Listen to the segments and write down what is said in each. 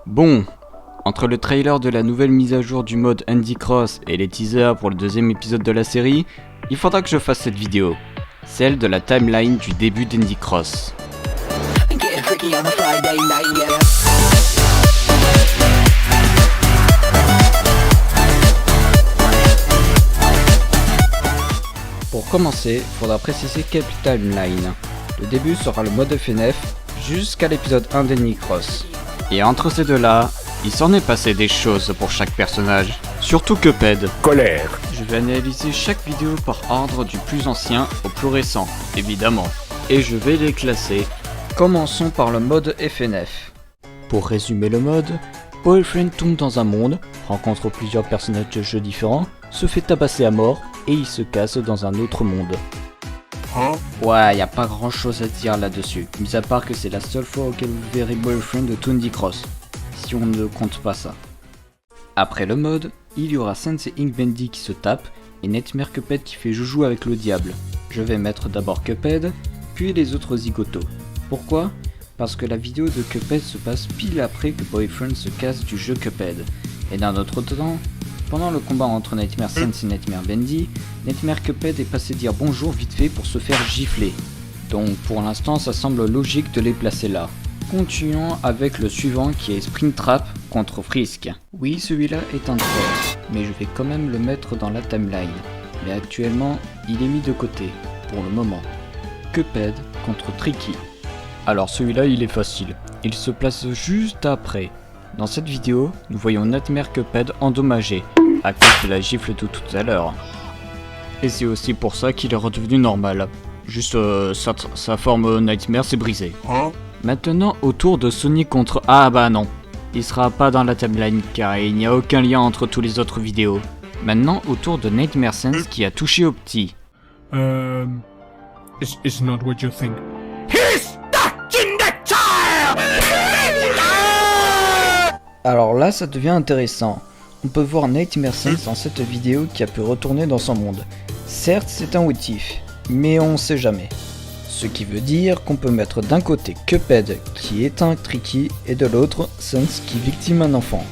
Bon, entre le trailer de la nouvelle mise à jour du mode Andy Cross et les teasers pour le deuxième épisode de la série, il faudra que je fasse cette vidéo, celle de la timeline du début d'Andy Cross. Pour commencer, il faudra préciser quelle timeline. Le début sera le mode FNF jusqu'à l'épisode 1 d'Andy Cross. Et entre ces deux-là, il s'en est passé des choses pour chaque personnage, surtout Cuphead. Colère. Je vais analyser chaque vidéo par ordre du plus ancien au plus récent, évidemment. Et je vais les classer. Commençons par le mode FNF. Pour résumer le mode, Boyfriend tombe dans un monde, rencontre plusieurs personnages de jeux différents, se fait tabasser à mort et il se casse dans un autre monde. Ouais, y a pas grand chose à dire là-dessus, mis à part que c'est la seule fois auquel vous verrez Boyfriend de tout Andy Cross, si on ne compte pas ça. Après le mode, il y aura Sans et Ink Bendy qui se tapent, et Nightmare Cuphead qui fait joujou avec le diable. Je vais mettre d'abord Cuphead, puis les autres zigotos. Pourquoi ? Parce que la vidéo de Cuphead se passe pile après que Boyfriend se casse du jeu Cuphead. Et d'un autre temps, pendant le combat entre Nightmare Sans et Nightmare Bendy, Nightmare Cuphead est passé dire bonjour vite fait pour se faire gifler. Donc pour l'instant ça semble logique de les placer là. Continuons avec le suivant qui est Springtrap contre Frisk. Oui, celui-là est un troll, mais je vais quand même le mettre dans la timeline. Mais actuellement, il est mis de côté, pour le moment. Cuphead contre Tricky. Alors celui-là il est facile, il se place juste après. Dans cette vidéo, nous voyons Nightmare Cuphead endommagé, à cause de la gifle de tout à l'heure. Et c'est aussi pour ça qu'il est redevenu normal. Juste sa forme Nightmare s'est brisée. Maintenant au tour de Sonic contre... Ah bah non, il sera pas dans la timeline car il n'y a aucun lien entre tous les autres vidéos. Maintenant au tour de Nightmare Sans qui a touché au petit. It's not what you think. Alors là ça devient intéressant. On peut voir Nightmare Sans dans cette vidéo qui a pu retourner dans son monde. Certes c'est un what if, mais on sait jamais. Ce qui veut dire qu'on peut mettre d'un côté Cuphead qui éteint Tricky et de l'autre Sans qui victime un enfant.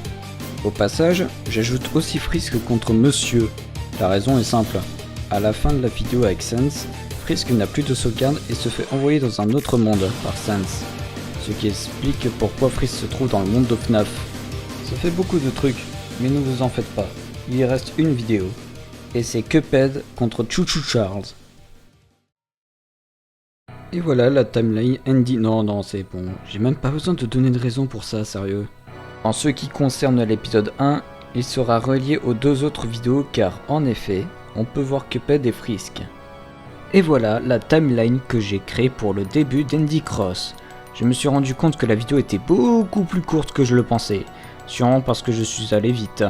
Au passage, j'ajoute aussi Frisk contre Monsieur. La raison est simple. À la fin de la vidéo avec Sans, Frisk n'a plus de sauvegarde et se fait envoyer dans un autre monde par Sans. Ce qui explique pourquoi Frisk se trouve dans le monde de FNAF. Ça fait beaucoup de trucs, mais ne vous en faites pas. Il y reste une vidéo. Et c'est Cuphead contre Choo Choo Charles. Et voilà la timeline Andy. Non, c'est bon. J'ai même pas besoin de donner de raison pour ça, sérieux. En ce qui concerne l'épisode 1, il sera relié aux deux autres vidéos car, en effet, on peut voir Cuphead et Frisk. Et voilà la timeline que j'ai créée pour le début d'Andy Cross. Je me suis rendu compte que la vidéo était beaucoup plus courte que je le pensais. Sûrement parce que je suis allé vite.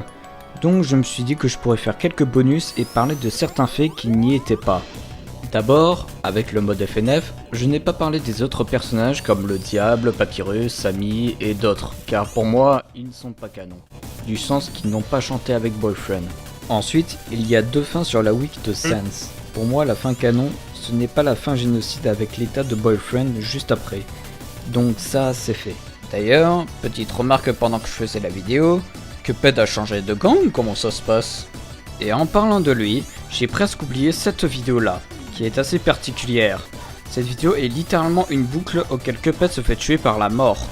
Donc je me suis dit que je pourrais faire quelques bonus et parler de certains faits qui n'y étaient pas. D'abord, avec le mode FNF, je n'ai pas parlé des autres personnages comme le Diable, Papyrus, Sammy et d'autres, car pour moi, ils ne sont pas canons. Du sens qu'ils n'ont pas chanté avec Boyfriend. Ensuite, il y a deux fins sur la wiki de Sans. Pour moi, la fin canon, ce n'est pas la fin génocide avec l'état de Boyfriend juste après. Donc ça, c'est fait. D'ailleurs, petite remarque pendant que je faisais la vidéo, Cuphead a changé de gang, comment ça se passe? Et en parlant de lui, j'ai presque oublié cette vidéo là, qui est assez particulière. Cette vidéo est littéralement une boucle auquel Cuphead se fait tuer par la mort.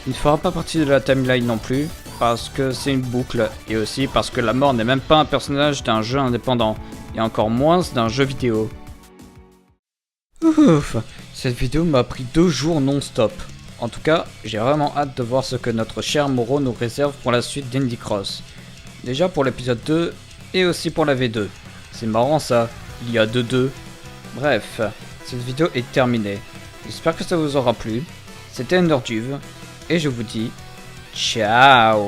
Il ne fera pas partie de la timeline non plus, parce que c'est une boucle, et aussi parce que la mort n'est même pas un personnage d'un jeu indépendant, et encore moins d'un jeu vidéo. Ouf, cette vidéo m'a pris 2 jours non-stop. En tout cas, j'ai vraiment hâte de voir ce que notre cher Moreau nous réserve pour la suite d'Andy Cross. Déjà pour l'épisode 2, et aussi pour la V2. C'est marrant ça, il y a 2-2. Bref, cette vidéo est terminée. J'espère que ça vous aura plu. C'était Underduve, et je vous dis ciao.